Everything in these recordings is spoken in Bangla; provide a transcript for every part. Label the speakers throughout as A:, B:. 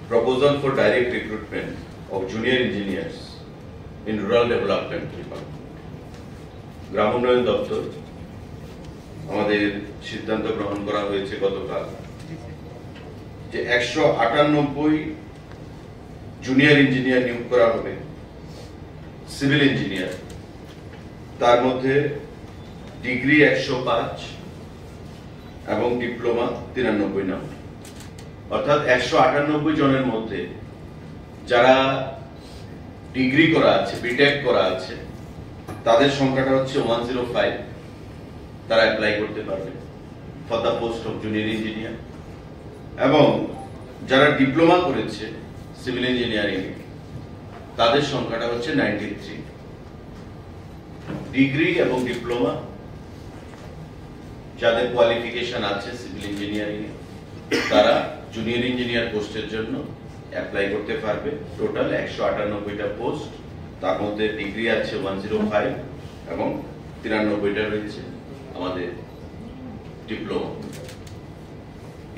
A: proposal for direct recruitment of junior engineers in rural development department. গ্রাম উন্নয়ন দপ্তর আমাদের সিদ্ধান্ত গ্রহণ করা হয়েছে গতকাল যে 198 জুনিয়র ইঞ্জিনিয়ার নিয়োগ করা হবে, সিভিল ইঞ্জিনিয়ার। তার মধ্যে ডিগ্রি 105 এবং ডিপ্লোমা 93 নাম, অর্থাৎ 198 জনের মধ্যে যারা ডিগ্রি করা আছে, বিটেক করা আছে, তাদের সংখ্যাটা হচ্ছে 105। তারা অ্যাপ্লাই করতে পারবে for the post of junior engineer. এবং যারা ডিপ্লোমা করেছে সিভিল ইঞ্জিনিয়ারিং, তাদের সংখ্যাটা হচ্ছে 93। ডিগ্রি এবং ডিপ্লোমা যাদের কোয়ালিফিকেশন আছে সিভিল ইঞ্জিনিয়ারিং এ, তারা জুনিয়র ইঞ্জিনিয়ার পোস্টের জন্য অ্যাপ্লাই করতে পারবে। টোটাল 198টা পোস্ট, তার মধ্যে ডিগ্রি আছে 105 এবং 93টা রয়েছে আমাদের ডিপ্লোমা।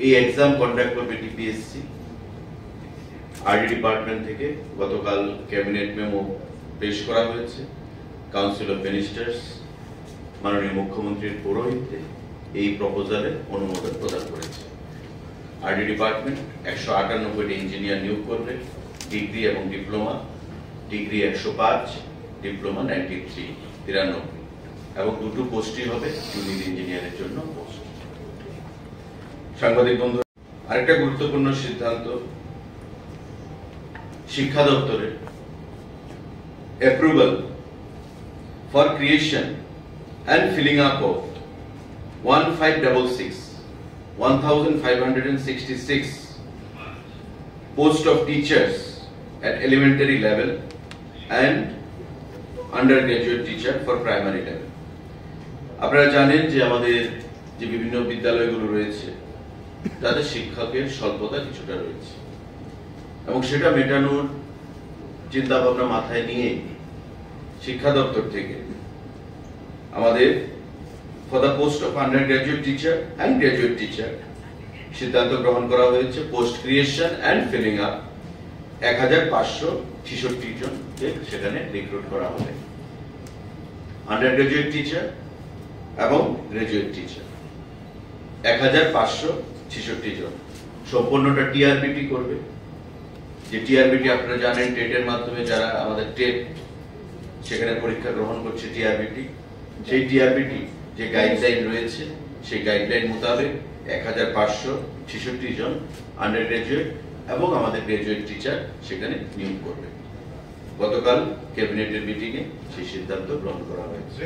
A: এই এক্সাম কন্ডাক্ট করবে টিপিএসসি। আরডি ডিপার্টমেন্ট থেকে গতকাল ক্যাবিনেট মেমো পেশ করা হয়েছে। কাউন্সিল অফ মিনিস্টার্স মাননীয় মুখ্যমন্ত্রীর পৌরোহিত্যে এই প্রপোজালে অনুমোদন প্রদান করেছে। আরডি ডিপার্টমেন্ট 198টি ইঞ্জিনিয়ার নিয়োগ করবে, ডিগ্রি এবং ডিপ্লোমা। ডিগ্রি 105, ডিপ্লোমা 93 এবং দুটো পোস্টই হবে জুনিয়র ইঞ্জিনিয়ারের জন্য পোস্ট। সাংবাদিক বন্ধু, আরেকটা গুরুত্বপূর্ণ সিদ্ধান্ত, শিক্ষা দপ্তরের approval for creation and filling up of 1566 post of teachers at elementary level and undergraduate teacher for primary level. আপনারা জানেন যে আমাদের যে বিভিন্ন বিদ্যালয়গুলো রয়েছে তাদের শিক্ষকের স্বল্পতা কিছুটা রয়েছে এবং সেটা মেটানোর চিন্তা ভাবনা মাথায় নিয়ে শিক্ষা দপ্তর থেকে আমাদের for the post of undergraduate teacher and graduate teacher সিদ্ধান্ত গ্রহণ করা হয়েছে। Post creation and filling up 1566 জনকে সেখানে রিক্রুট করা হবে, আন্ডারগ্রাজুয়েট টিচার এবং গ্রাজুয়েট টিচার 1566 জন। সম্পূর্ণটা টিআরবিটি করবে। যে টিআরবিটি আপনারা জানেন টেটের মাধ্যমে যারা আমাদের টেট সেখানে পরীক্ষা গ্রহণ করছে টিআরবিটি, সেই টিআরবিটি যে গাইডলাইন রয়েছে সেই গাইডলাইন মোতাবেক 1566 জন আন্ডার গ্রাজুয়েট এবং আমাদের গ্রাজুয়েট টিচার সেখানে নিয়োগ করবে। গতকাল ক্যাবিনেটের মিটিং এ সেই সিদ্ধান্ত গ্রহণ করা হয়েছে।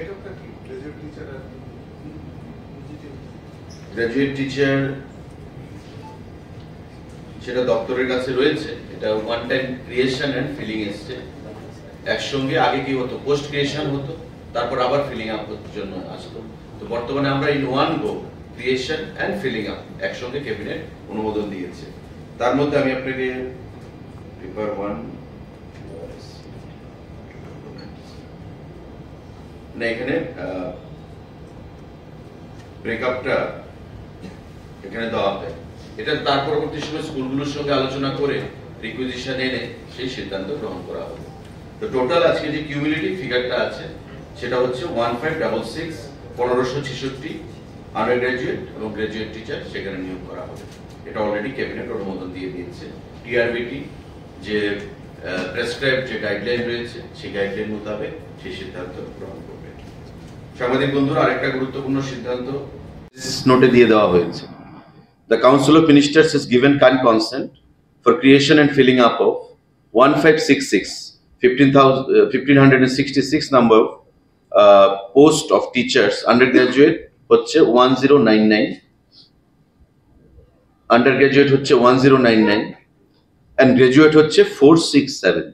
A: গ্রাজুয়েট টিচার সেটা দপ্তরের কাছে রয়েছে। এটা one time creation and filling এসছে একসঙ্গে। আগে কি হতো, পোস্ট ক্রিয়েশন হতো, তারপর আবার ফিলিং আপ জন্য আসতো। তো বর্তমানে আমরা in one go creation and filling up একসঙ্গে ক্যাবিনেট অনুমোদন দিয়েছে। তার মধ্যে আমি আপনাকে পেপার 1 না, এখানে ব্রেকআপটা এখানে দেওয়া হয়। এটা তার পরবর্তী সময় স্কুলগুলোর সঙ্গে আলোচনা করে রিকুইজিশন এনে সেই সিদ্ধান্ত গ্রহণ করা হবে। তো টোটাল আজকে যে কিউমুলেটিভ ফিগারটা আছে সেটা হচ্ছে 1566 1566 আন্ডার গ্রাজুয়েট এবং গ্রাজুয়েট টিচার সেখানে নিয়োগ করা হবে। এটা অলরেডি ক্যাবিনেট অনুমোদন দিয়ে দিয়েছে। টিআরবিটি যে প্রেসক্রাইব যে গাইডলাইন রয়েছে সেই গাইডলাইন মোতাবেক সেই সিদ্ধান্ত গ্রহণ করবে। সাংবাদিক বন্ধুরা, আরেকটা গুরুত্বপূর্ণ সিদ্ধান্ত নোটে দিয়ে দেওয়া হয়েছে। The Council of Ministers has given kind consent for creation and filling up of 1566 number post of teachers, undergraduate হচ্ছে 1099, undergraduate হচ্ছে 1099 and graduate হচ্ছে 467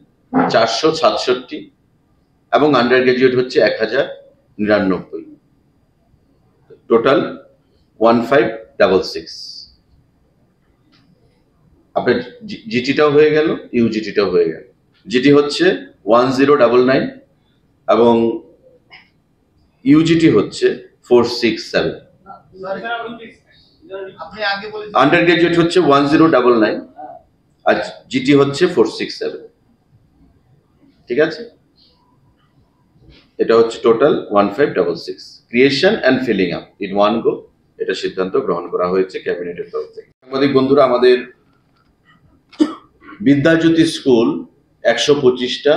A: এবং undergraduate হচ্ছে 1099, টোটাল 1566। আপনার জিটিটাও হয়ে গেল, ইউজিটিটাও হয়ে গেল। জিটি হচ্ছে 1099 এবং ইউজিটি হচ্ছে 467। আন্ডার গ্রাজুয়েট হচ্ছে 1099 আর জিটি হচ্ছে 467। ঠিক আছে, এটা হচ্ছে total 1566। Creation and filling up in one গো, এটা সিদ্ধান্ত গ্রহণ করা হয়েছে ক্যাবিনেটের তরফ থেকে। সাংবাদিক বন্ধুরা, আমাদের বিদ্যাজ্যোতি স্কুল 125টা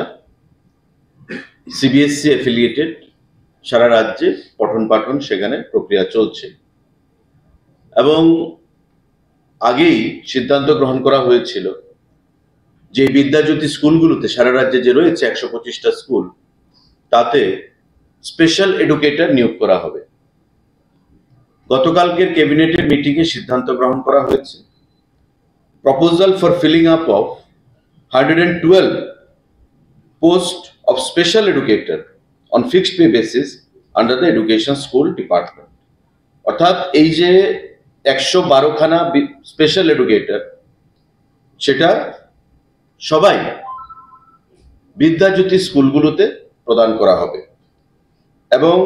A: সিবিএসসি অ্যাফিলিয়েটেড, সারা রাজ্যে পঠন পাঠন সেখানে প্রক্রিয়া চলছে। এবং আগেই সিদ্ধান্ত গ্রহণ করা হয়েছিল যে বিদ্যাজ্যোতি স্কুলগুলোতে সারা রাজ্যে যে রয়েছে 125টা স্কুল, তাতে স্পেশাল এডুকেটর নিয়োগ করা হবে। গতকালকের ক্যাবিনেটের মিটিংয়ে সিদ্ধান্ত গ্রহণ করা হয়েছে proposal for filling up of 112 post of special educator on fixed pay basis under the education school department. অর্থাৎ এই যে 112খানা স্পেশাল এডুকেটর, সেটা সবাই বিদ্যাজ্যোতি স্কুলগুলোতে প্রদান করা হবে। এবং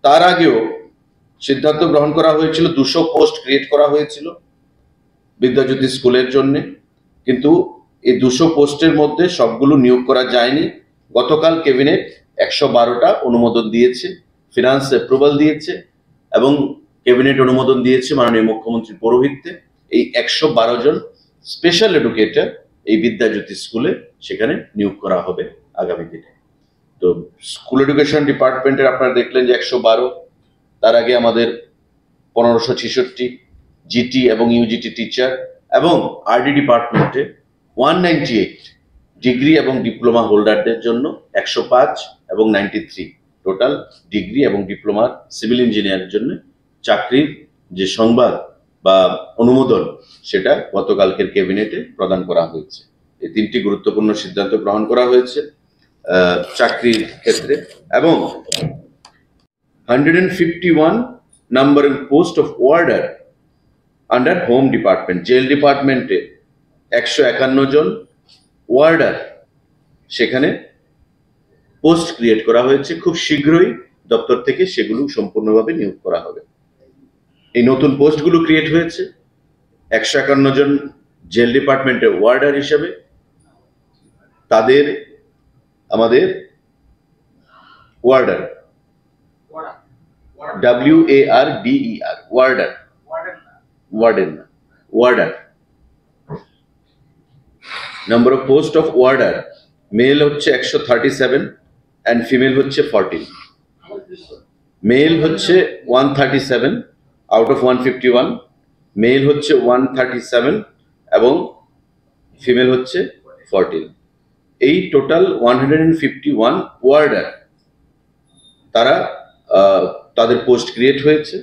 A: তার আগেও সিদ্ধান্ত গ্রহণ করা হয়েছিল 200 পোস্ট ক্রিয়েট করা হয়েছিল বিদ্যাজ্যোতি স্কুলের জন্য, কিন্তু এই 200 পোস্টের মধ্যে সবগুলো নিয়োগ করা যায়নি। গতকাল ক্যাবিনেট 112টা অনুমোদন দিয়েছে, ফিনান্স অ্যাপ্রুভাল দিয়েছে এবং ক্যাবিনেট অনুমোদন দিয়েছে মাননীয় মুখ্যমন্ত্রীর পৌরোহিত্যে এই 112 জন স্পেশাল এডুকেটর এই বিদ্যাজ্যোতি স্কুলে সেখানে নিয়োগ করা হবে আগামী দিনে। তো স্কুল এডুকেশন ডিপার্টমেন্টের আপনারা দেখলেন যে 112, তার আগে আমাদের 1566 জিটি এবং ইউজিটি টিচার, এবং আরডি ডিপার্টমেন্টে 198 ডিগ্রি এবং ডিপ্লোমা হোল্ডারদের জন্য 105 এবং 93 টোটাল ডিগ্রি এবং ডিপ্লোমার সিভিল ইঞ্জিনিয়ারের জন্য চাকরির যে সংবাদ বা অনুমোদন, সেটা গতকালকের ক্যাবিনেটে প্রদান করা হয়েছে। এই 3টি গুরুত্বপূর্ণ সিদ্ধান্ত গ্রহণ করা হয়েছে চাকরির ক্ষেত্রে। এবং 151 number post of warder under home department, jail ডিপার্টমেন্টে 151 জন ওয়ার্ডার সেখানে পোস্ট ক্রিয়েট করা হয়েছে। খুব শীঘ্রই দপ্তর থেকে সেগুলো সম্পূর্ণভাবে নিয়োগ করা হবে। এই নতুন পোস্টগুলো ক্রিয়েট হয়েছে 151 জন জেল ডিপার্টমেন্টের ওয়ার্ডার হিসেবে। তাদের আমাদের ওয়ার্ডার, WARDER, ওয়ার্ডার, ওয়ার্ডেন না, warder. Number of post of warder, male হচ্ছে 137 অ্যান্ড ফিমেল হচ্ছে 14। মেল হচ্ছে 137 আউট অফ 151, মেল হচ্ছে 137 এবং ফিমেল হচ্ছে 14। এই টোটাল 151 ওয়ার্ডার তারা তাদের পোস্ট ক্রিয়েট হয়েছে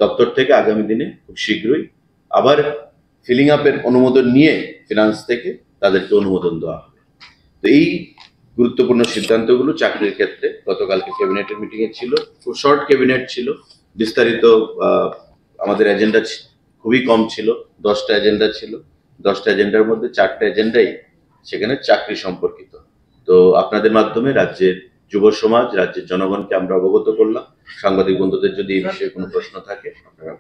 A: দপ্তর থেকে। আগামী দিনে খুব শীঘ্রই আবার ফিলিং আপের অনুমোদন নিয়ে ফিনান্স থেকে তাদেরকে অনুমোদন দেওয়া হবে। তো এই গুরুত্বপূর্ণ সিদ্ধান্তগুলো চাকরির ক্ষেত্রে গতকালকে ক্যাবিনেটের মিটিংয়ে ছিল। খুব শর্ট ক্যাবিনেট ছিল, বিস্তারিত আমাদের এজেন্ডা খুবই কম ছিল। 10টা এজেন্ডা ছিল, 10টা এজেন্ডার মধ্যে 4টা এজেন্ডাই সেখানে চাকরি সম্পর্কিত। তো আপনাদের মাধ্যমে রাজ্যের যুব সমাজ, রাজ্যের জনগণকে আমরা অবগত করলাম। সাংবাদিক বন্ধুদের যদি এই বিষয়ে কোনো প্রশ্ন থাকে আপনারা।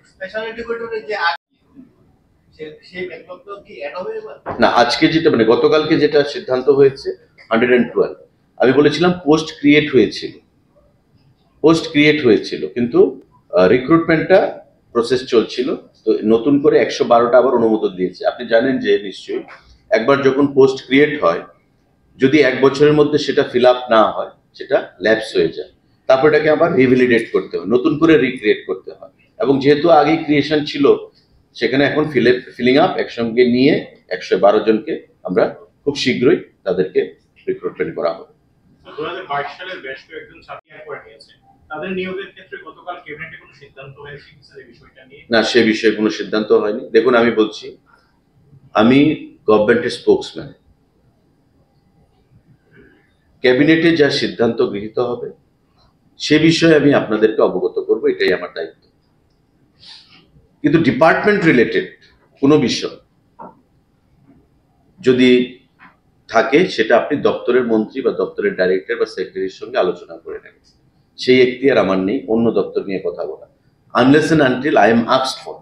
A: না, আজকে যেটা মানে গতকালকে যেটা সিদ্ধান্ত হয়েছে 112, আমি বলেছিলাম পোস্ট ক্রিয়েট হয়েছিল কিন্তু রিক্রুটমেন্টটা প্রসেস চলছিল। তো নতুন করে 112টা আবার অনুমোদন দিয়েছে। আপনি জানেন যে নিশ্চয়ই একবার যখন পোস্ট ক্রিয়েট হয়, যদি 1 বছরের মধ্যে সেটা ফিল আপ না হয়, সেটা ল্যাপস হয়ে যায়। তারপর এটাকে আবার রিভ্যালিডেট করতে হয়, নতুন করে রিক্রিয়েট করতে হয়। এবং যেহেতু আগে ক্রিয়েশন ছিল, সেখানে এখন ফিলিং আপ একসঙ্গে নিয়ে 112 জনকে আমরা খুব শীঘ্রই তাদেরকে রিক্রুটমেন্ট করা হবে।
B: 2022 সালের বেশ কয়েকজন ছাত্রী করে নিয়েছে, তাদের নিয়োগের ক্ষেত্রে গতকাল ক্যাবিনেটে কোনো সিদ্ধান্ত হয়েছে কি স্যার এই বিষয়টা নিয়ে?
A: না, সে বিষয়ে কোনো সিদ্ধান্ত হয়নি। দেখুন, আমি বলছি, আমি গভর্নমেন্টের স্পোকসম্যান। ক্যাবিনেটে যা সিদ্ধান্ত গৃহীত হবে সে বিষয়ে আমি আপনাদেরকে অবগত করব, এটাই আমার দায়িত্ব। কিন্তু ডিপার্টমেন্ট রিলেটেড কোনো বিষয় যদি থাকে, সেটা আপনি দপ্তরের মন্ত্রী বা দপ্তরের ডাইরেক্টর বা সেক্রেটারির সঙ্গে আলোচনা করে নেবেন। সেই এখতিয়ার আমার নেই অন্য দপ্তর নিয়ে কথা বলা, unless and until I am asked for.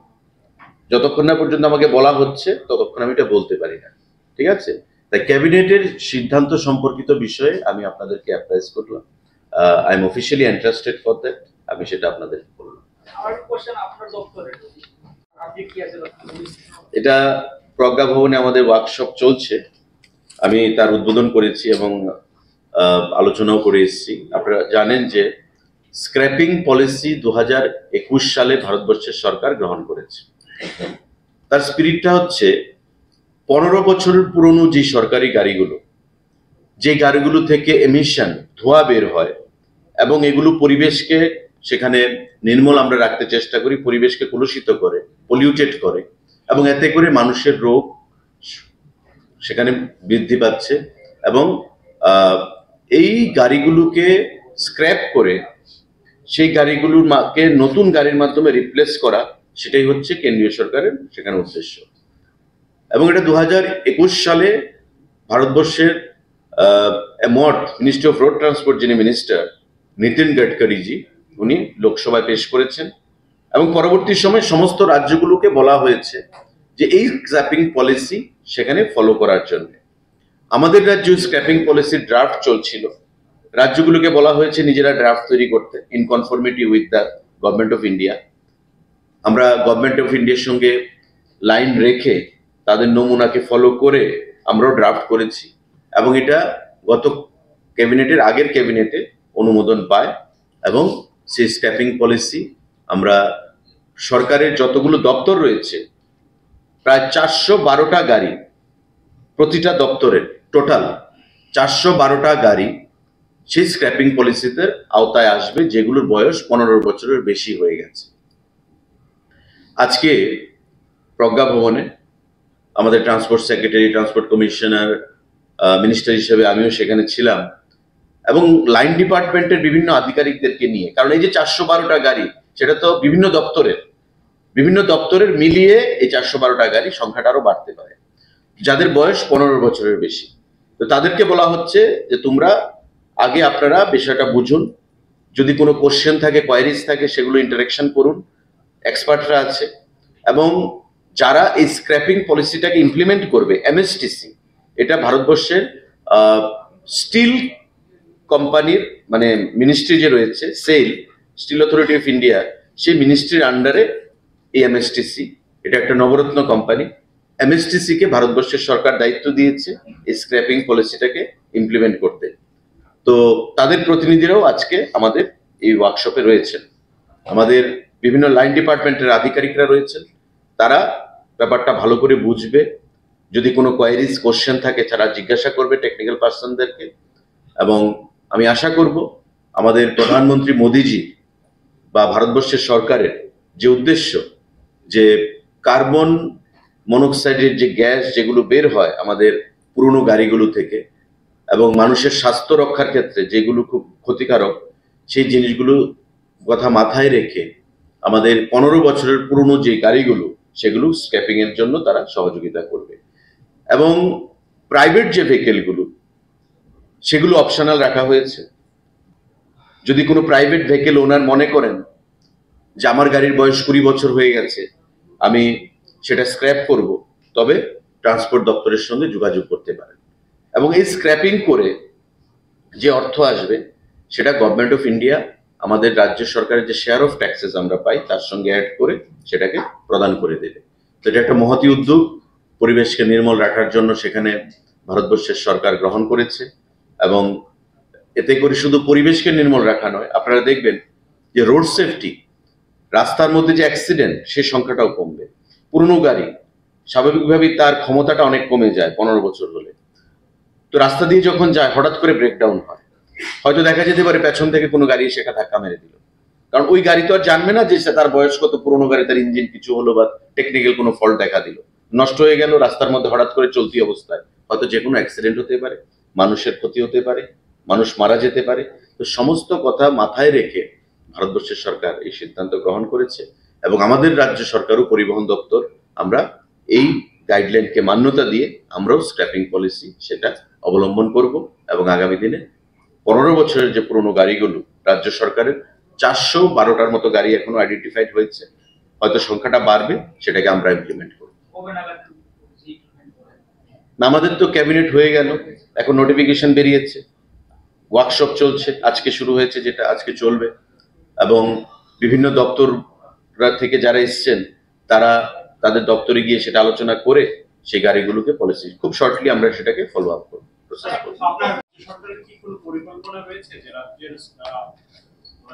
A: যতক্ষণ না পর্যন্ত আমাকে বলা হচ্ছে ততক্ষণ আমি এটা বলতে পারি না, ঠিক আছে? তাই ক্যাবিনেটের সিদ্ধান্ত সম্পর্কিত বিষয়ে আমি আপনাদেরকে অ্যাপ্রাইজ করলাম। I am officially interested for that, আমি সেটা আপনাদেরকে বললাম। এটা প্রজ্ঞা ভবনে আমাদের ওয়ার্কশপ চলছে, আমি তার উদ্বোধন করেছি এবং আলোচনাও করে এসেছি। আপনারা জানেন যে স্ক্র্যাপিং পলিসি 2021 সালে ভারতবর্ষের সরকার গ্রহণ করেছে। তার স্পিরিটটা হচ্ছে 15 বছরের পুরনো যে সরকারি গাড়িগুলো, যে গাড়িগুলো থেকে এমিশন ধোঁয়া বের হয় এবং এগুলো পরিবেশকে সেখানে নির্মল আমরা রাখতে চেষ্টা করি, পরিবেশকে কলুষিত করে, পলিউটেড করে, এবং এতে করে মানুষের রোগ সেখানে বৃদ্ধি পাচ্ছে। এবং এই গাড়িগুলোকে স্ক্র্যাপ করে সেই গাড়িগুলোর নতুন গাড়ির মাধ্যমে রিপ্লেস করা, সেটাই হচ্ছে কেন্দ্রীয় সরকারের সেখানে উদ্দেশ্য। এবং এটা 2021 সালে ভারতবর্ষের mod ministry of road transport, যিনি মিনিস্টার নীতিন গডকরিজি, উনি লোকসভায় পেশ করেছেন। এবং পরবর্তী সময় সমস্ত রাজ্যগুলোকে বলা হয়েছে যে এই স্ক্র্যাপিং পলিসি সেখানে ফলো করার জন্য। আমাদের রাজ্য স্ক্র্যাপিং পলিসির ড্রাফট চলছিল, রাজ্যগুলোকে বলা হয়েছে নিজেরা ড্রাফট তৈরি করতে in conformity with the government of India. আমরা গভর্নমেন্ট অফ ইন্ডিয়ার সঙ্গে লাইন রেখে তাদের নমুনাকে ফলো করে আমরাও ড্রাফট করেছি এবং এটা গত ক্যাবিনেটের আগের ক্যাবিনেটে অনুমোদন পায়। এবং সেই স্ক্র্যাপিং পলিসি আমরা সরকারের যতগুলো দপ্তর রয়েছে, প্রায় 412টা গাড়ি, প্রতিটা দপ্তরের টোটাল 412টা গাড়ি সেই স্ক্র্যাপিং পলিসিতে আওতায় আসবে, যেগুলোর বয়স 15 বছরের বেশি হয়ে গেছে। আজকে প্রজ্ঞা ভবনে আমাদের transport secretary, transport commissioner, minister হিসেবে আমিও সেখানে ছিলাম এবং লাইন ডিপার্টমেন্টের বিভিন্ন আধিকারিকদেরকে নিয়ে, কারণ এই যে 412টা গাড়ি সেটা তো বিভিন্ন দপ্তরের মিলিয়ে এই 412টা গাড়ি সংখ্যাটা আরো বাড়তে পারে, যাদের বয়স 15 বছরের বেশি। তো তাদেরকে বলা হচ্ছে যে তোমরা আগে আপনারা বিষয়টা বুঝুন, যদি কোনো কোশ্চেন থাকে, কোয়ারিজ থাকে, সেগুলো ইন্টারেকশন করুন, এক্সপার্টরা আছে। এবং যারা এই স্ক্র্যাপিং পলিসিটাকে ইমপ্লিমেন্ট করবে, এমএসটিসি, এটা ভারতবর্ষের স্টিল কোম্পানির মানে মিনিস্ট্রি যে রয়েছে, স্টিল অথরিটি অফ ইন্ডিয়া, সেই মিনিস্ট্রির আন্ডারে এই এমএসটিসি, এটা একটা নবরত্ন কোম্পানি। এমএসটিসি কে ভারতবর্ষের সরকার দায়িত্ব দিয়েছে এই স্ক্র্যাপিং পলিসিটাকে ইমপ্লিমেন্ট করতে। তো তাদের প্রতিনিধিরাও আজকে আমাদের এই ওয়ার্কশপে রয়েছেন, আমাদের বিভিন্ন লাইন ডিপার্টমেন্টের আধিকারিকরা রয়েছেন, তারা ব্যাপারটা ভালো করে বুঝবে। যদি কোনো কোয়ারিজ, কোশ্চেন থাকে তারা জিজ্ঞাসা করবে টেকনিক্যাল পার্সনদেরকে। এবং আমি আশা করব আমাদের প্রধানমন্ত্রী মোদিজি বা ভারতবর্ষের সরকারের যে উদ্দেশ্য, যে কার্বন মনোক্সাইডের যে গ্যাস যেগুলো বের হয় আমাদের পুরনো গাড়িগুলো থেকে এবং মানুষের স্বাস্থ্য রক্ষার ক্ষেত্রে যেগুলো খুব ক্ষতিকারক, সেই জিনিসগুলো কথা মাথায় রেখে আমাদের 15 বছরের পুরনো যে গাড়িগুলো সেগুলো স্ক্র্যাপিং এর জন্য তারা সহযোগিতা করবে। এবং প্রাইভেট যে ভেহিকেলগুলো সেগুলো অপশনাল রাখা হয়েছে। যদি কোনো প্রাইভেট ভেহিকেল ওনার মনে করেন যে আমার গাড়ির বয়স 20 বছর হয়ে গেছে, আমি সেটা স্ক্র্যাপ করব, তবে ট্রান্সপোর্ট দপ্তরের সঙ্গে যোগাযোগ করতে পারেন। এবং এই স্ক্র্যাপিং করে যে অর্থ আসবে সেটা গভর্নমেন্ট অফ ইন্ডিয়া আমাদের রাজ্য সরকারের যে শেয়ার অফ ট্যাক্সেস আমরা পাই তার সঙ্গে অ্যাড করে সেটাকে প্রদান করে দেবে। তো এটা একটা মহতী উদ্যোগ, পরিবেশকে নির্মল রাখার জন্য সেখানে ভারতবর্ষের সরকার গ্রহণ করেছে। এবং এতে করে শুধু পরিবেশকে নির্মল রাখা নয়, আপনারা দেখবেন যে রোড সেফটি, রাস্তার মধ্যে যে অ্যাক্সিডেন্ট, সে সংখ্যাটাও কমবে। পুরনো গাড়ি স্বাভাবিকভাবেই তার ক্ষমতাটা অনেক কমে যায় 15 বছর হলে। তো রাস্তা দিয়ে যখন যায় হঠাৎ করে ব্রেকডাউন হয়, হয়তো দেখা যেতে পারে পেছন থেকে কোনো গাড়ি এসে ধাক্কা মেরে দিল, কারণ ওই গাড়ি তো আর জানবে না যে তার বয়স কত, পুরনো গাড়ি, তার ইঞ্জিন কিছু হলো বা টেকনিক্যাল কোনো ফল্ট দেখা দিল, নষ্ট হয়ে গেল রাস্তার মধ্যে হঠাৎ করে চলতি অবস্থায়, হয়তো যে কোনো অ্যাক্সিডেন্ট হতে পারে, মানুষের ক্ষতি হতে পারে, মানুষ মারা যেতে পারে। তো সমস্ত কথা মাথায় রেখে ভারতবর্ষের সরকার এই সিদ্ধান্ত গ্রহণ করেছে এবং আমাদের রাজ্য সরকারও, পরিবহন দপ্তর, আমরা এই গাইডলাইনকে মান্যতা দিয়ে আমরাও স্ক্র্যাপিং পলিসি সেটা অবলম্বন করব। এবং আগামী দিনে 15 বছরের যে পুরনো গাড়িগুলো রাজ্য সরকারের 412টার মতো গাড়ি এখনো আইডেন্টিফাইড হয়েছে, হয়তো সংখ্যাটা বাড়বে, সেটাকে আমরা ইমপ্লিমেন্ট করব। না, আমাদের তো ক্যাবিনেট হয়ে গেল, এখন নোটিফিকেশন বেরিয়েছে, ওয়ার্কশপ চলছে, আজকে শুরু হয়েছে, যেটা আজকে চলবে, এবং বিভিন্ন দপ্তর থেকে যারা এসছেন তারা তাদের দপ্তরে গিয়ে সেটা আলোচনা করে সেই গাড়িগুলোকে পলিসি খুব শর্টলি আমরা সেটাকে ফলো আপ করব।
B: আপনার সরকারের কি কোনো পরিকল্পনা রয়েছে যে রাজ্যের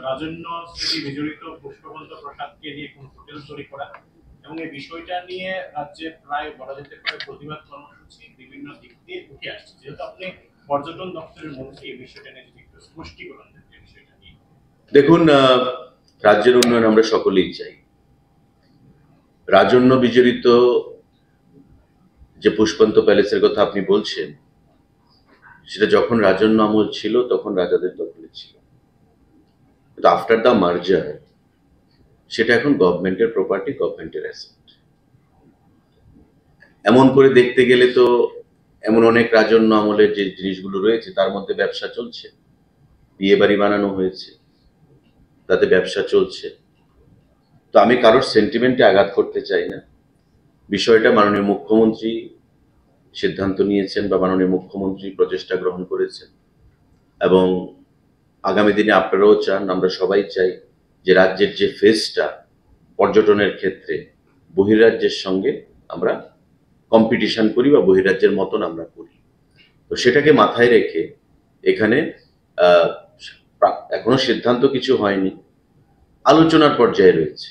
B: রাজন্য স্মৃতি বিজড়িত পুষ্পবন্ত প্রসাদকে নিয়ে কোনো হোটেল তৈরি করা, এবং এই বিষয়টা নিয়ে রাজ্যে প্রায় বলা যেতে পারে প্রতিবাদ কর্মসূচি বিভিন্ন দিক দিয়ে উঠে আসছে, যেহেতু আপনি পর্যটন দপ্তরের মধ্যে এই বিষয়টা নিয়ে যদি একটু স্পষ্টীকরণ দেন এই বিষয়টা নিয়ে।
A: দেখুন, রাজ্যের উন্নয়ন আমরা সকলেই চাই। রাজন্য বিজড়িত যে পুষ্পন্ত প্যালেসের কথা আপনি বলছেন, সেটা যখন রাজন্য আমল ছিল তখন রাজাদের দখলে ছিল, কিন্তু আফটার দ্য মার্জার সেটা এখন গভর্নমেন্টের প্রপার্টি, গভর্নমেন্টের অ্যাসেট। এমন করে দেখতে গেলে তো এমন অনেক রাজন্য আমলের যে জিনিসগুলো রয়েছে তার মধ্যে ব্যবসা চলছে, বিয়ে বাড়ি বানানো হয়েছে, তাতে ব্যবসা চলছে। তো আমি কারোর সেন্টিমেন্টে আঘাত করতে চাই না। বিষয়টা মাননীয় মুখ্যমন্ত্রী সিদ্ধান্ত নিয়েছেন বা মাননীয় মুখ্যমন্ত্রী প্রচেষ্টা গ্রহণ করেছেন, এবং আগামী দিনে আপনারাও চান, আমরা সবাই চাই যে রাজ্যের যে ফেসটা পর্যটনের ক্ষেত্রে বহির্রাজ্যের সঙ্গে আমরা কম্পিটিশন করি বা বহির্রাজ্যের মতন আমরা করি। তো সেটাকে মাথায় রেখে এখানে এখনো সিদ্ধান্ত কিছু হয়নি, আলোচনার পর্যায়ে রয়েছে।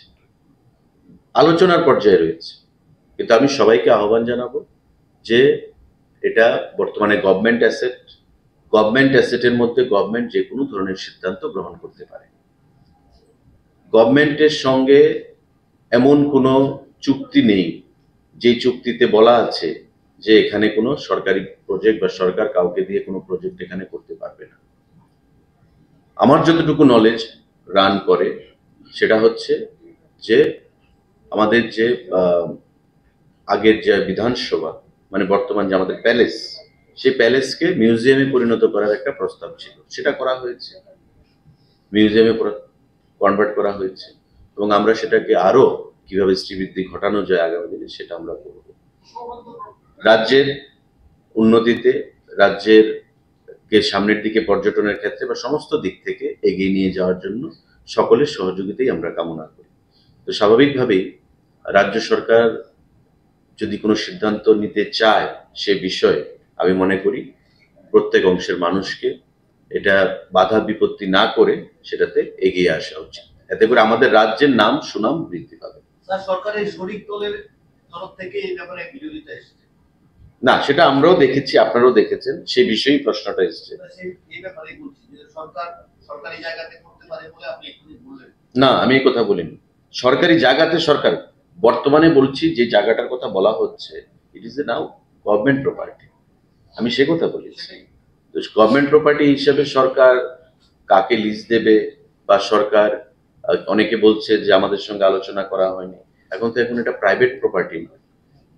A: কিন্তু আমি সবাইকে আহ্বান জানাবো যে এটা বর্তমানে গভর্নমেন্ট অ্যাসেটের মধ্যে গভর্নমেন্ট যে কোনো ধরনের সিদ্ধান্ত গ্রহণ করতে পারে। গভর্নমেন্টের সঙ্গে এমন কোনো চুক্তি নেই যে চুক্তিতে বলা আছে যে এখানে কোনো সরকারি প্রজেক্ট বা সরকার কাউকে দিয়ে কোনো প্রজেক্ট এখানে করতে পারবে না। আমার যতটুকু নলেজ রান করে সেটা হচ্ছে যে আমাদের যে আগের যে বিধানসভা, মানে বর্তমান যে আমাদের প্যালেস, সেই প্যালেসকে মিউজিয়ামে পরিণত করার একটা প্রস্তাব ছিল, সেটা করা হয়েছে, মিউজিয়ামে কনভার্ট করা হয়েছে, এবং আমরা সেটাকে আরো কিভাবে শ্রীবৃদ্ধি ঘটানো যায় আগামী দিনে সেটা আমরা করব। রাজ্যের উন্নতিতে, রাজ্যের কে সামনের দিকে পর্যটনের ক্ষেত্রে বা সমস্ত দিক থেকে এগিয়ে নিয়ে যাওয়ার জন্য সকলের সহযোগিতাই আমরা কামনা করি। তো স্বাভাবিকভাবেই রাজ্য সরকার যদি কোনো সিদ্ধান্ত নিতে চায় সে বিষয়ে আমি মনে করি প্রত্যেক অংশের মানুষকে এটা বাধা বিপত্তি না করে সেটাতে এগিয়ে আসা উচিত, এতে করে আমাদের রাজ্যের নাম সুনাম বৃদ্ধি পাবে।
C: সরকারের শরিক দলের তরফ থেকে এই ব্যাপারে বিরোধিতা এসেছে।
A: না, সেটা আমরাও দেখেছি, আপনারাও দেখেছেন, সেই বিষয়েই প্রশ্নটা এসেছে।
C: এই ব্যাপারে বলছি যে সরকার সরকারি জায়গাতে করতে পারে বলে আপনি এক্ষুনি বললেন।
A: না, আমি এই কথা বলিনি। সরকারি জায়গাতে সরকার, বর্তমানে বলছি যে জায়গাটার কথা বলা হচ্ছে, it is a now government property, আমি সে কথা বলেছি। তো গভর্নমেন্ট প্রপার্টি হিসেবে সরকার কাকে লিজ দেবে বা সরকার, অনেকে বলছে যে আমাদের সঙ্গে আলোচনা করা হয়নি, এখন এটা প্রাইভেট প্রপার্টি নয়।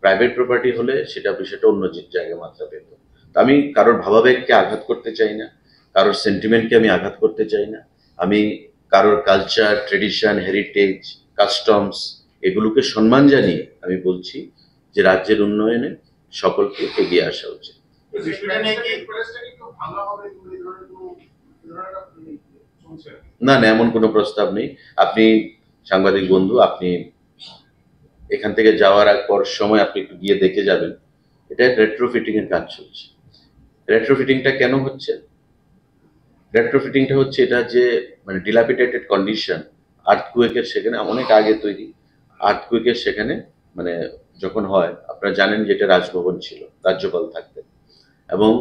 A: প্রাইভেট প্রপার্টি হলে সেটা বিষয়টা অন্য জায়গায় মাত্রা পেত। আমি কারোর ভাবাবেগকে আঘাত করতে চাই না, কারোর সেন্টিমেন্টকে আমি আঘাত করতে চাই না। আমি কারোর কালচার, ট্রেডিশন, হেরিটেজ, কাস্টমস এগুলোকে সম্মান জানিয়ে আমি বলছি যে রাজ্যের উন্নয়নে সকলকে এগিয়ে আসা উচিত। না, এমন কোনো প্রস্তাব নেই। আপনি সাংবাদিক বন্ধু, আপনি এখান থেকে যাওয়ার পর সময় আপনি একটু গিয়ে দেখে যাবেন, এটা রেট্রোফিটিং এর কাজ চলছে। রেট্রোফিটিংটা কেন হচ্ছে? রেট্রোফিটিংটা হচ্ছে এটা যে মানে ডিলাপিটেটেড কন্ডিশন, আর্থকুয়েকের সেখানে অনেক আগে তৈরি, আর্থকুয়েকের সেখানে মানে যখন হয়, আপনারা জানেন যে এটা রাজভবন ছিল, রাজ্যপাল থাকতেন, এবং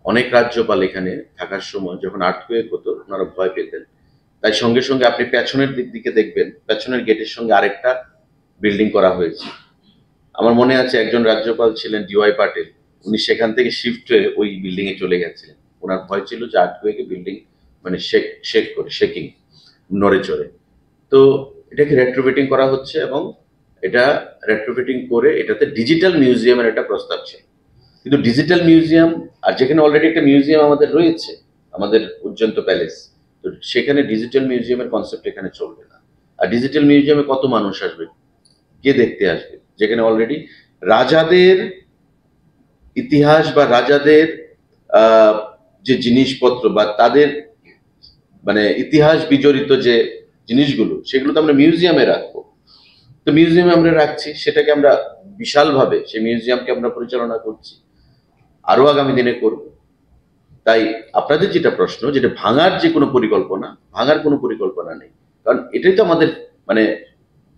A: অনেক রাজ্যপাল এখানে থাকার সময় যখন আর্থকুয়েক হতো ওনারা ভয় পেতেন, তাই সঙ্গে সঙ্গে আপনি পেছনের দিকে দেখবেন, পেছনের গেটের সঙ্গে আরেকটা বিল্ডিং করা হয়েছে। আমার মনে আছে একজন রাজ্যপাল ছিলেন ডিওয়াই পাটেল, উনি সেখান থেকে শিফট হয়ে ওই বিল্ডিং এ চলে গেছিলেন। ওনার ভয় ছিল যে আর্থকুয়েকে বিল্ডিং মানে শেকিং নড়ে চড়ে। তো এটাকে রেট্রোফিটিং করা হচ্ছে, এবং এটা রেট্রোফিটিং করে এটাতে ডিজিটাল মিউজিয়ামের একটা প্রস্তাব ছিল। কিন্তু ডিজিটাল মিউজিয়াম, আর যেখানে অলরেডি একটা মিউজিয়াম আমাদের রয়েছে, আমাদের উজ্জন্ত প্যালেস, তো সেখানে ডিজিটাল মিউজিয়ামের কনসেপ্ট এখানে চলবে না। আর ডিজিটাল মিউজিয়ামে কত মানুষ আসবে? কে দেখতে আসবে? যেখানে অলরেডি রাজাদের ইতিহাস বা রাজাদের যে জিনিসপত্র বা তাদের মানে ইতিহাস বিজড়িত যে জিনিসগুলো, সেগুলো তো আমরা মিউজিয়ামে রাখবো। তো মিউজিয়ামে আমরা রাখছি, সেটাকে আমরা বিশালভাবে সেই মিউজিয়ামকে আমরা পরিচালনা করছি, আরো আগামী দিনে করব। তাই আপনাদের যেটা প্রশ্ন, যেটা ভাঙার যে কোনো পরিকল্পনা, ভাঙার কোনো পরিকল্পনা নেই। কারণ এটাই তো আমাদের মানে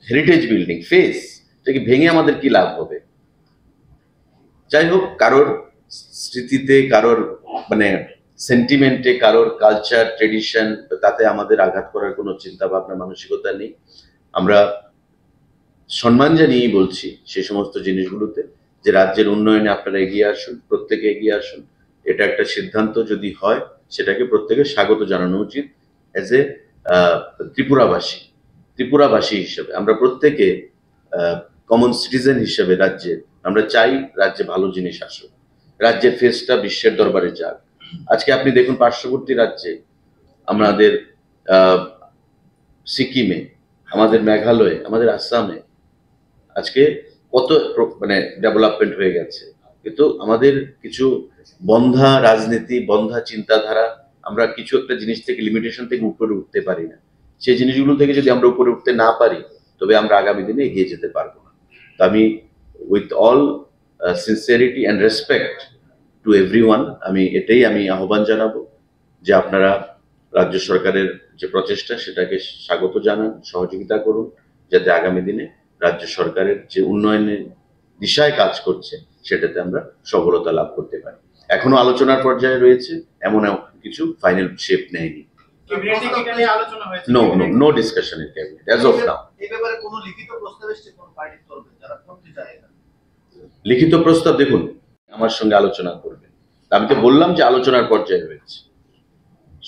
A: হেরিটেজ বিল্ডিং ফেস, এটাকে ভেঙে আমাদের কি লাভ হবে? যাই হোক, কারোর স্মৃতিতে, কারোর মানে সেন্টিমেন্টে, কারোর কালচার ট্রেডিশন, তাতে আমাদের আঘাত করার কোনো চিন্তা ভাবনা মানসিকতা নেই। আমরা সম্মান জানিয়েই বলছি সেই সমস্ত জিনিসগুলোতে যে রাজ্যের উন্নয়নে আপনারা এগিয়ে আসুন, প্রত্যেকে এগিয়ে আসুন। এটা একটা সিদ্ধান্ত যদি হয়, সেটাকে প্রত্যেকে স্বাগত জানানো উচিত। অ্যাজ এ ত্রিপুরাবাসী হিসেবে আমরা প্রত্যেকে কমন সিটিজেন হিসেবে রাজ্যে আমরা চাই রাজ্যে ভালো জিনিস আসুক, রাজ্যের ফেসটা বিশ্বের দরবারে যাক। আজকে আপনি দেখুন পার্শ্ববর্তী রাজ্যে, আমাদের সিকিমে, আমাদের মেঘালয়ে, আমাদের আসামে আজকে কত মানে ডেভেলপমেন্ট হয়ে গেছে। কিন্তু আমাদের কিছু বন্ধা রাজনীতি, বন্ধা চিন্তাধারা, আমরা কিছু একটা জিনিস থেকে, লিমিটেশন থেকে উপরে উঠতে পারি না। সেই জিনিসগুলো থেকে যদি আমরা উপরে উঠতে না পারি, তবে আমরা আগামী দিনে এগিয়ে যেতে পারবো না। তো আমি with all sincerity and respect to everyone, আমি আহ্বান জানাবো যে আপনারা রাজ্য সরকারের যে প্রচেষ্টা, সেটাকে স্বাগত জানান, সহযোগিতা করুন, যাতে আগামী দিনে রাজ্য সরকারের যে উন্নয়নের দিশায় কাজ করছে, সেটাতে আমরা সফলতা লাভ করতে পারি। এখনো আলোচনার পর্যায়ে রয়েছে, এমন কিছু ফাইনাল শেপ নেয়নি। No discussion in cabinet as of now.
C: এই ব্যাপারে কোনো লিখিত প্রস্তাব এসেছে কোন পার্টির তরফে যারা করতে চায় না?
A: লিখিত প্রস্তাব দেখুন, আমার সঙ্গে আলোচনা করবে। আমি তো বললাম যে আলোচনার পর্যায়ে রয়েছে,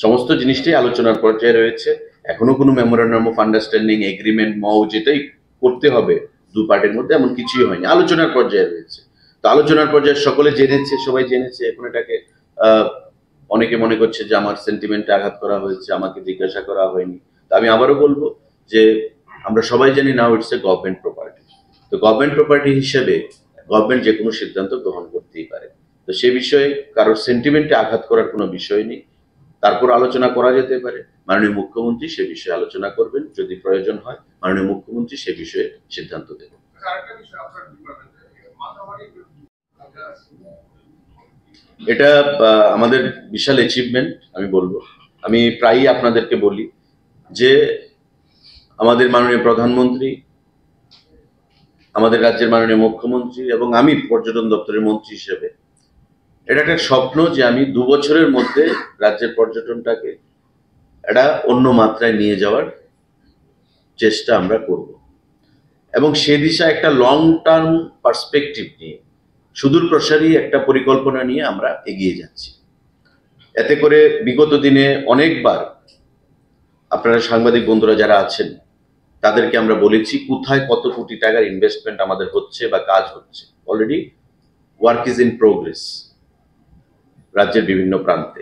A: সমস্ত জিনিসটাই আলোচনার পর্যায়ে রয়েছে। এখনো কোনো মেমোরেন্ডাম অফ আন্ডারস্ট্যান্ডিং, এগ্রিমেন্ট, মও যেটাই করতে হবে দু পার্টির মধ্যে, এমন কিছুই হয়নি, আলোচনার পর্যায়ে রয়েছে। তো আলোচনার পর্যায়ে সকলে জেনেছে, সবাই জেনেছে। এখন এটাকে অনেকে মনে করছে যে আমার সেন্টিমেন্টে আঘাত করা হয়েছে, আমাকে জিজ্ঞাসা করা হয়নি। তো আমি আবারও বলবো যে আমরা সবাই জানি now it's a government property. তো গভর্নমেন্ট প্রপার্টি হিসেবে গভর্নমেন্ট যে কোনো সিদ্ধান্ত গ্রহণ করতেই পারে। তো সে বিষয়ে কারোর সেন্টিমেন্টে আঘাত করার কোনো বিষয় নেই। তারপর আলোচনা করা যেতে পারে। মাননীয় মুখ্যমন্ত্রী সে বিষয়ে আলোচনা করবেন, যদি প্রয়োজন হয় মাননীয় মুখ্যমন্ত্রী সে বিষয়ে সিদ্ধান্ত দেবেন। এটা আমাদের বিশাল অ্যাচিভমেন্ট আমি বলবো। আমি প্রায়ই আপনাদেরকে বলি যে আমাদের মাননীয় প্রধানমন্ত্রী, আমাদের রাজ্যের মাননীয় মুখ্যমন্ত্রী এবং আমি পর্যটন দপ্তরের মন্ত্রী হিসেবে এটা একটা স্বপ্ন যে আমি 2 বছরের মধ্যে রাজ্যের পর্যটনটাকে একটা অন্য মাত্রায় নিয়ে যাওয়ার চেষ্টা আমরা করব, এবং সে দিশা একটা লং টার্ম পার্সপেক্টিভ নিয়ে, সুদূর প্রসারী একটা পরিকল্পনা নিয়ে আমরা এগিয়ে যাচ্ছি। এতে করে বিগত দিনে অনেকবার আপনারা সাংবাদিক বন্ধুরা যারা আছেন, তাদেরকে আমরা বলেছি কোথায় কত কোটি টাকার ইনভেস্টমেন্ট আমাদের হচ্ছে বা কাজ হচ্ছে। Already work is in progress রাজ্যের বিভিন্ন প্রান্তে।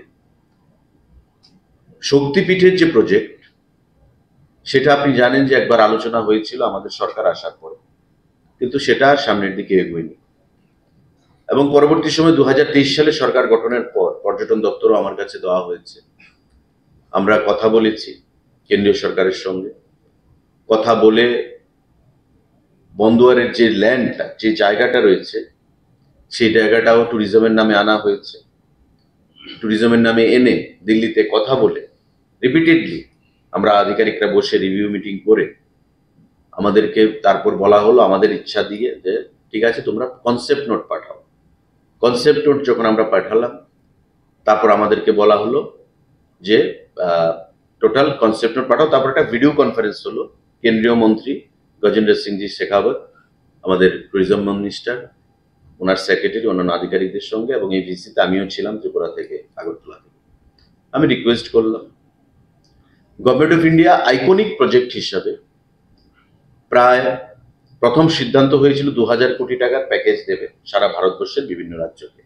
A: শক্তিপীঠের যে প্রজেক্ট, সেটা আপনি জানেন যে একবার আলোচনা হয়েছিল আমাদের সরকার আসার পরে, কিন্তু সেটা সামনের দিকে এগোয়নি। এবং পরবর্তী সময় 2023 সালে সরকার গঠনের পর পর্যটন দপ্তরও আমার কাছে দেওয়া হয়েছে। আমরা কথা বলেছি কেন্দ্রীয় সরকারের সঙ্গে, কথা বলে বন্দুয়ারের যে ল্যান্ডটা, যে জায়গাটা রয়েছে, সেই জায়গাটাও ট্যুরিজমের নামে আনা হয়েছে। ট্যুরিজমের নামে এনে দিল্লিতে কথা বলে রিপিটেডলি আমরা আধিকারিকরা বসে রিভিউ মিটিং করে আমাদেরকে তারপর বলা হলো আমাদের ইচ্ছা দিয়ে যে ঠিক আছে তোমরা কনসেপ্ট নোট পাঠাও। কনসেপ্ট নোট যখন আমরা পাঠালাম, তারপর আমাদেরকে বলা হলো যে টোটাল কনসেপ্ট নোট পাঠাও। তারপর একটা ভিডিও কনফারেন্স হলো, কেন্দ্রীয় মন্ত্রী গজেন্দ্র সিংজি শেখাওয়াত, আমাদের ট্যুরিজম মিনিস্টার, ওনার সেক্রেটারি, অন্যান্য আধিকারিকদের সঙ্গে, এবং এই ভিসিতে আমিও ছিলাম ত্রিপুরা থেকে, আগরতলা থেকে। আমি রিকোয়েস্ট করলাম government of India iconic project হিসাবে প্রায় প্রথম সিদ্ধান্ত হয়েছিল 2000 কোটি টাকার প্যাকেজ দেবে সারা ভারতবর্ষের বিভিন্ন রাজ্যকে।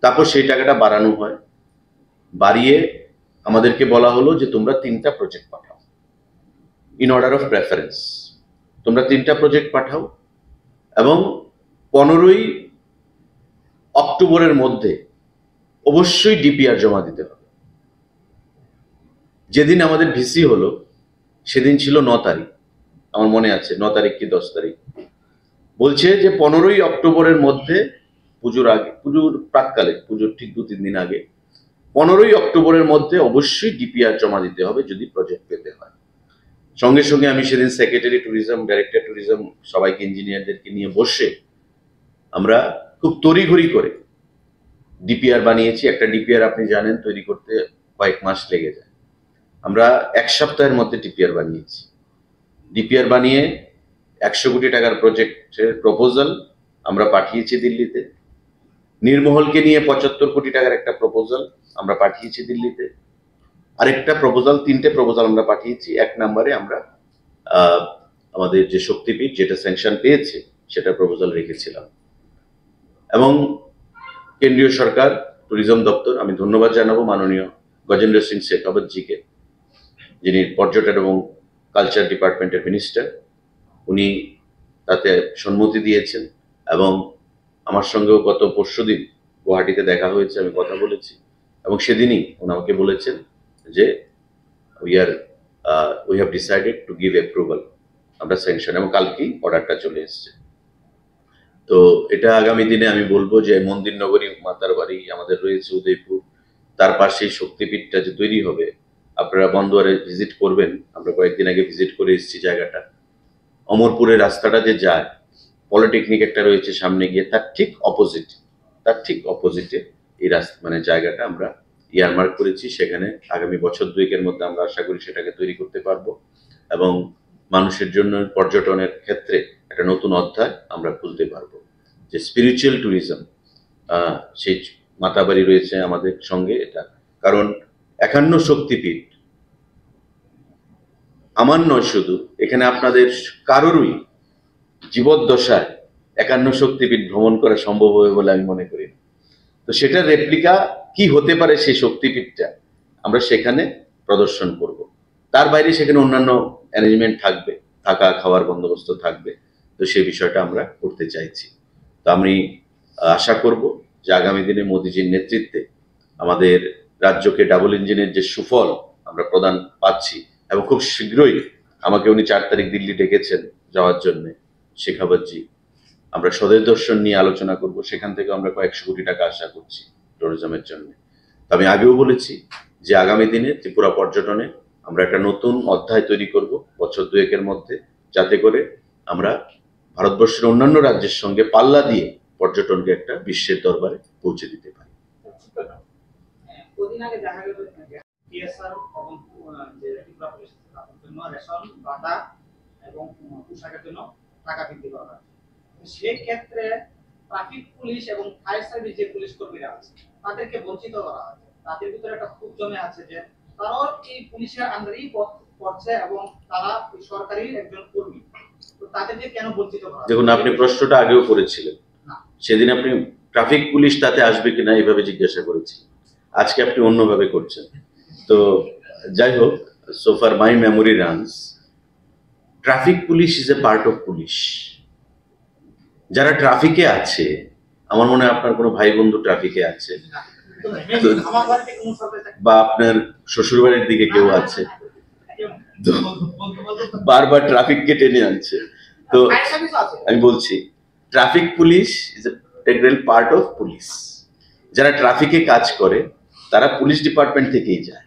A: তারপর সেই টাকাটা বাড়ানো হয়, বাড়িয়ে আমাদেরকে বলা হলো যে তোমরা 3টা project Pathao in order of preference. তোমরা 3টা প্রজেক্ট পাঠাও এবং 15ই অক্টোবরের মধ্যে অবশ্যই ডিপিআর জমা দিতে হবে। যেদিন আমাদের ভিসি হলো সেদিন ছিল 9 তারিখ, আমার মনে আছে 9 তারিখ কি 10 তারিখ। বলছে যে 15ই অক্টোবরের মধ্যে, পুজোর আগে, পুজোর প্রাককালে, পুজোর ঠিক 2-3 দিন আগে 15ই অক্টোবরের মধ্যে অবশ্যই ডিপিআর জমা দিতে হবে যদি প্রজেক্ট পেতে হয়। সঙ্গে সঙ্গে আমি সেদিন সেক্রেটারি ট্যুরিজম, ডাইরেক্টর ট্যুরিজম সবাইকে, ইঞ্জিনিয়ারদেরকে নিয়ে বসে আমরা খুব তড়িঘড়ি করে ডিপিআর বানিয়েছি। একটা ডিপিআর আপনি জানেন তৈরি করতে কয়েক মাস লেগে যায়, আমরা 1 সপ্তাহের মধ্যে ডিপিআর বানিয়েছি। ডিপিআর বানিয়ে 100 কোটি টাকার প্রজেক্টের প্রপোজাল আমরা পাঠিয়েছি দিল্লিতে। নির্মহলকে নিয়ে 75 কোটি টাকার একটা প্রপোজাল আমরা পাঠিয়েছি দিল্লিতে। আরেকটা প্রপোজাল, 3টে প্রপোজাল আমরা পাঠিয়েছি। 1 নম্বরে আমরা আমাদের যে শক্তিপীঠ যেটা স্যাংশন পেয়েছে সেটা প্রপোজাল রেখেছিলাম। এবং কেন্দ্রীয় সরকার ট্যুরিজম দপ্তর, আমি ধন্যবাদ জানাবো মাননীয় গজেন্দ্র সিং শেখাবতজিকে, যিনি পর্যটন এবং কালচার ডিপার্টমেন্টের মিনিস্টার। উনি তাতে সম্মতি দিয়েছেন এবং আমার সঙ্গেও গত পরশুদিন গুয়াহাটিতে দেখা হয়েছে, আমি কথা বলেছি এবং সেদিনই উনি আমাকে বলেছেন যে we have decided to give approval, আমরা স্যাংশন, এবং কালকেই অর্ডারটা চলে এসছে। তো এটা আগামী দিনে আমি বলবো যে মন্দির নগরী মাতার বাড়ি আমাদের রয়েছে উদয়পুর, তার পাশেই শক্তিপীঠটা যে তৈরি হবে, আপনারা বন্দরে ভিজিট করবেন। আমরা কয়েকদিন আগে ভিজিট করে এসেছি জায়গাটা। অমরপুরের রাস্তাটা যে যায়, পলিটেকনিক একটা রয়েছে সামনে গিয়ে, তার ঠিক অপোজিটে এই রাস্তা, মানে জায়গাটা আমরা ইয়ারমার্ক করেছি। সেখানে আগামী বছর 2-এর মধ্যে আমরা আশা করি সেটাকে তৈরি করতে পারবো এবং মানুষের জন্য পর্যটনের ক্ষেত্রে একটা নতুন অধ্যায় আমরা খুলতে পারবো। যে স্পিরিচুয়াল ট্যুরিজম, সেই মাতাবাড়ি রয়েছে আমাদের সঙ্গে, এটা কারণ 51 শক্তিপীঠ আমার নয় শুধু, এখানে আপনাদের কারোরই জীবদ্দশায় 51 শক্তিপীঠ ভ্রমণ করা সম্ভব হবে বলে আমি মনে করি। তো সেটার রেপ্লিকা কি হতে পারে সেই শক্তিপীঠটা আমরা সেখানে প্রদর্শন করব। তার বাইরে সেখানে অন্যান্য অ্যারেঞ্জমেন্ট থাকবে, থাকা খাওয়ার বন্দোবস্ত থাকবে। তো সেই বিষয়টা আমরা করতে চাইছি। তো আমি আশা করব যে আগামী দিনে মোদিজির নেতৃত্বে আমাদের রাজ্যকে ডাবল ইঞ্জিনের যে সুফল আমরা প্রদান পাচ্ছি, এবং খুব শীঘ্রই আমাকে উনি 4 তারিখ দিল্লি ডেকেছেন যাওয়ার জন্য, শেখাবতজি, আমরা স্বদেশ দর্শন নিয়ে আলোচনা করব। সেখান থেকে আমরা কয়েকশো কোটি টাকা আশা করছি ট্যুরিজমের জন্য। আমি আগেও বলেছি যে আগামী দিনে ত্রিপুরা পর্যটনে আমরা একটা নতুন অধ্যায় তৈরি করব বছর 2-এর মধ্যে, যাতে করে আমরা ভারতবর্ষের অন্যান্য রাজ্যের সঙ্গে পাল্লা দিয়ে পর্যটনকে একটা বিশ্বের দরবারে পৌঁছে দিতে পারি।
D: সেই ক্ষেত্রে ট্রাফিক পুলিশ এবং ফায়ার সার্ভিস যে পুলিশ কর্মীরা আছে তাদেরকে বঞ্চিত করা হচ্ছে। তাদের ভিতরে একটা ক্ষোভ জমে আছে যে তারাও এই পুলিশের আন্ডারেই পড়ছে এবং তারা সরকারি একজন কর্মী, তো তাদেরকে কেন বঞ্চিত করা?
A: দেখুন, আপনি প্রশ্নটা আগেও করেছিলেন, সেদিন আপনি ট্রাফিক পুলিশ তাতে আসবে কিনা এইভাবে জিজ্ঞাসা করেছিলেন, আজকে আপনি অন্যভাবে করছেন। তো যাই হোক, so far my memory runs, traffic police is a part of police. যারা ট্রাফিকে আছে, আমার মনে হয় আপনার কোনো ভাই বন্ধু ট্রাফিকে আছে, বা আপনার শ্বশুর বাড়ির দিকে কেউ আছে, বারবার ট্রাফিককে টেনে আনছে। তো আমি বলছি traffic police is a integral part of police. যারা ট্রাফিকে কাজ করে তারা পুলিশ ডিপার্টমেন্ট থেকেই যায়।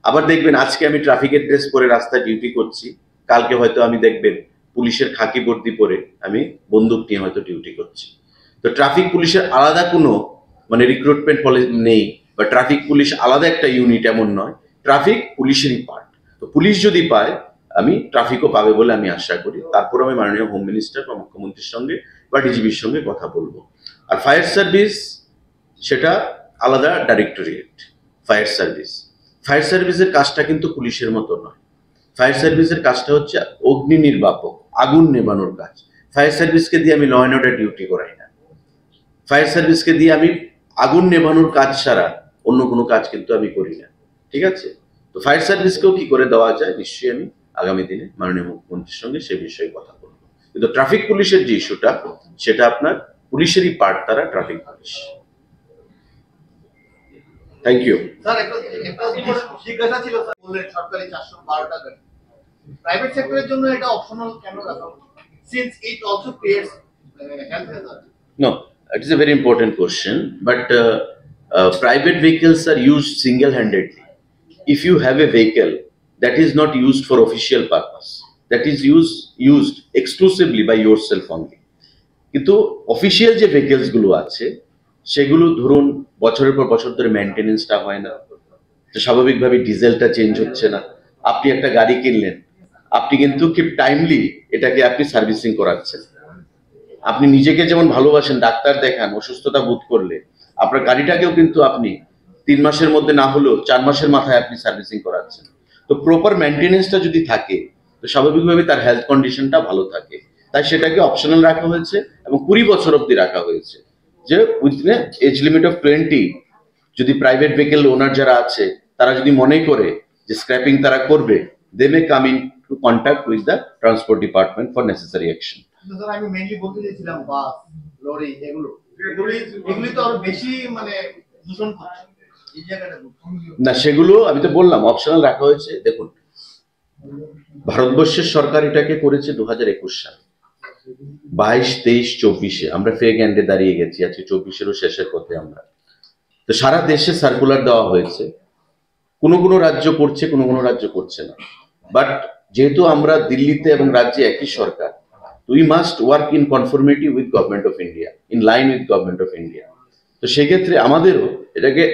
A: আবার দেখবেন আজকে আমি ট্রাফিকের ড্রেস পরে রাস্তায় ডিউটি করছি, কালকে হয়তো আমি দেখবেন পুলিশের খাকি বর্দি পরে আমি বন্দুক নিয়ে হয়তো ডিউটি করছি। তো ট্রাফিক পুলিশের আলাদা কোনো মানে রিক্রুটমেন্ট পলিসি নেই, বা ট্রাফিক পুলিশ আলাদা একটা ইউনিট এমন নয়, ট্রাফিক পুলিশেরই পার্ট। তো পুলিশ যদি পায়, আমি ট্রাফিকও পাবে বলে আমি আশা করি। তারপর আমি মাননীয় হোম মিনিস্টার বা মুখ্যমন্ত্রীর সঙ্গে বা ডিজিপির সঙ্গে কথা বলবো। আর ফায়ার সার্ভিস সেটা আলাদা ডাইরেক্টরেট। ফায়ার সার্ভিসের কাজটা কিন্তু পুলিশের মতো নয়। ফায়ার সার্ভিসের কাজটা হচ্ছে অগ্নি নির্বাপক, আগুন নেভানোর কাজ। ফায়ার সার্ভিসকে দিয়ে আমি ল অ্যান্ড অর্ডার ডিউটি করাই না। ফায়ার সার্ভিসকে দিয়ে আমি আগুন নেভানোর কাজ ছাড়া অন্য কোনো কাজ কিন্তু আমি করি না, ঠিক আছে? তো ফায়ার সার্ভিসকেও কি করে দেওয়া যায় নিশ্চয়ই আমি আগামী দিনে মাননীয় মুখ্যমন্ত্রীর সঙ্গে সে বিষয়ে কথা বলবো। কিন্তু ট্রাফিক পুলিশের যে ইস্যুটা, সেটা আপনার পুলিশেরই পার্ট, তারা traffic police. Thank you.
C: Sir একটা জিজ্ঞাসা ছিল, স্যার বললেন সরকারি 412টা গাড়ি, প্রাইভেট সেক্টরের জন্য এটা অপশনাল কেন রাখা হলো? Since it also creates health Hazard.
A: No, it is a very important question, but private vehicles are used single-handedly. If you have a vehicle that is not used for official purpose, that is used exclusively by yourself only. কিন্তু অফিসিয়াল যে ভেহিকলস গুলো আছে সেগুলো ধরুন বছরের পর বছর ধরে মেনটেনেন্সটা হয় না, তো স্বাভাবিকভাবে ডিজেলটা চেঞ্জ হচ্ছে না। আপনি একটা গাড়ি কিনলেন, আপনি কিন্তু কি টাইমলি এটাকে আপনি সার্ভিসিং করাচ্ছেন। আপনি নিজেকে যেমন ভালোবাসেন, ডাক্তার দেখান অসুস্থতা বোধ করলে, আপনার গাড়িটাকেও কিন্তু আপনি 3 মাসের মধ্যে না হলেও 4 মাসের মাথায় আপনি সার্ভিসিং করাচ্ছেন। তো প্রপার মেনটেনেন্সটা যদি থাকে তো স্বাভাবিকভাবে তার হেলথ কন্ডিশনটা ভালো থাকে, তাই সেটাকে অপশনাল রাখা হয়েছে এবং 20 বছর অবধি রাখা হয়েছে, যে উইথিন এজ লিমিট অফ 20 যদি প্রাইভেট ভেহিকেল ওনার যারা আছে তারা যদি মনে করে যে স্ক্র্যাপিং তারা করবে, they may come in to contact with the transport department for necessary action.
C: Sir আমি মেইনলি বলতে চাইছিলাম বাস, লরি, এগুলি তো আরো বেশি মানে দূষণ করছে এই জায়গাটা।
A: না, সেগুলো আমি তো বললাম অপশনাল রাখা হয়েছে। দেখুন, ভারতবর্ষের সরকার এটাকে করেছে 2021 সালে, 22, 23, 24-এ আমরা ফেগ এন্ডে দাঁড়িয়ে গেছি, আজকে 24-এরও শেষের পথে আমরা। তো সারা দেশে সার্কুলার দেওয়া হয়েছে, কোনো কোনো রাজ্য করছে, কোনো কোনো রাজ্য করছে না। বাট যেহেতু আমরা দিল্লিতে এবং রাজ্যে একই সরকার, we must work in conformity with government of India, in line with government of India. তো সেক্ষেত্রে আমাদেরও এটাকে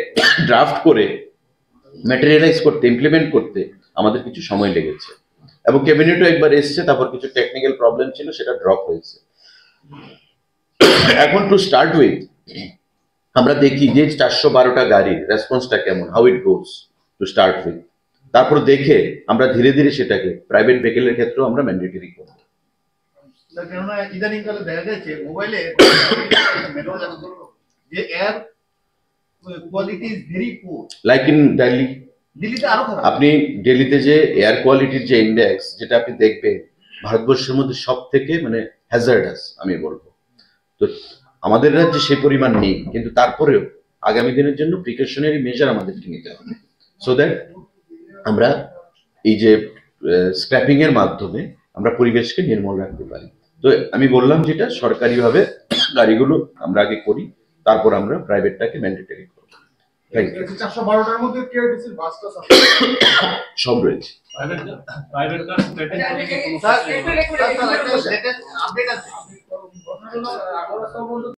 A: ড্রাফট করে ম্যাটেরিয়ালাইজ করতে, ইমপ্লিমেন্ট করতে আমাদের কিছু সময় লেগেছে, এবং ক্যাবিনেটও একবার এসছে, তারপর কিছু টেকনিক্যাল প্রবলেম ছিল, সেটা ড্রপ হয়েছে। এখন টু স্টার্ট উইথ আমরা দেখি যে 412টা গাড়ির রেসপন্সটা কেমন, how it goes to start with, তারপর দেখে আমরা ধীরে ধীরে সেটাকে প্রাইভেট ভেহিকেলের ক্ষেত্রেও আমরা ম্যান্ডেটরি করব।
C: কেননা ইদানিং কালে দেখা যাচ্ছে মোবাইলে যে air quality is very poor,
A: like in Delhi.
C: দিল্লিতে আরো খারাপ।
A: আপনি দিল্লিতে যে এয়ার কোয়ালিটির যে ইন্ডেক্স, যেটা আপনি দেখবেন ভারতবর্ষের মধ্যে সব থেকে মানে হ্যাজার্ডাস আমি বলবো। তো আমাদের রাজ্যে সেই পরিমাণ নেই, কিন্তু তারপরেও আগামী দিনের জন্য প্রিকশনারি মেজার আমাদেরকে নিতে হবে, সো দ্যাট আমরা এই যে স্ক্র্যাপিং এর মাধ্যমে আমরা পরিবেশকে নির্মল রাখতে পারি। তো আমি বললাম যেটা সরকারিভাবে গাড়িগুলো আমরা আগে করি, তারপর আমরা প্রাইভেটটাকে ম্যান্ডেটরি করব। Thank you.
C: 412টার মধ্যে কেআরটিসির বাসটা
A: সব রয়েছে।
B: প্রাইভেট কার স্ট্র্যাটেজি কোনো
C: স্যার লেটেস্ট আপডেট আছে।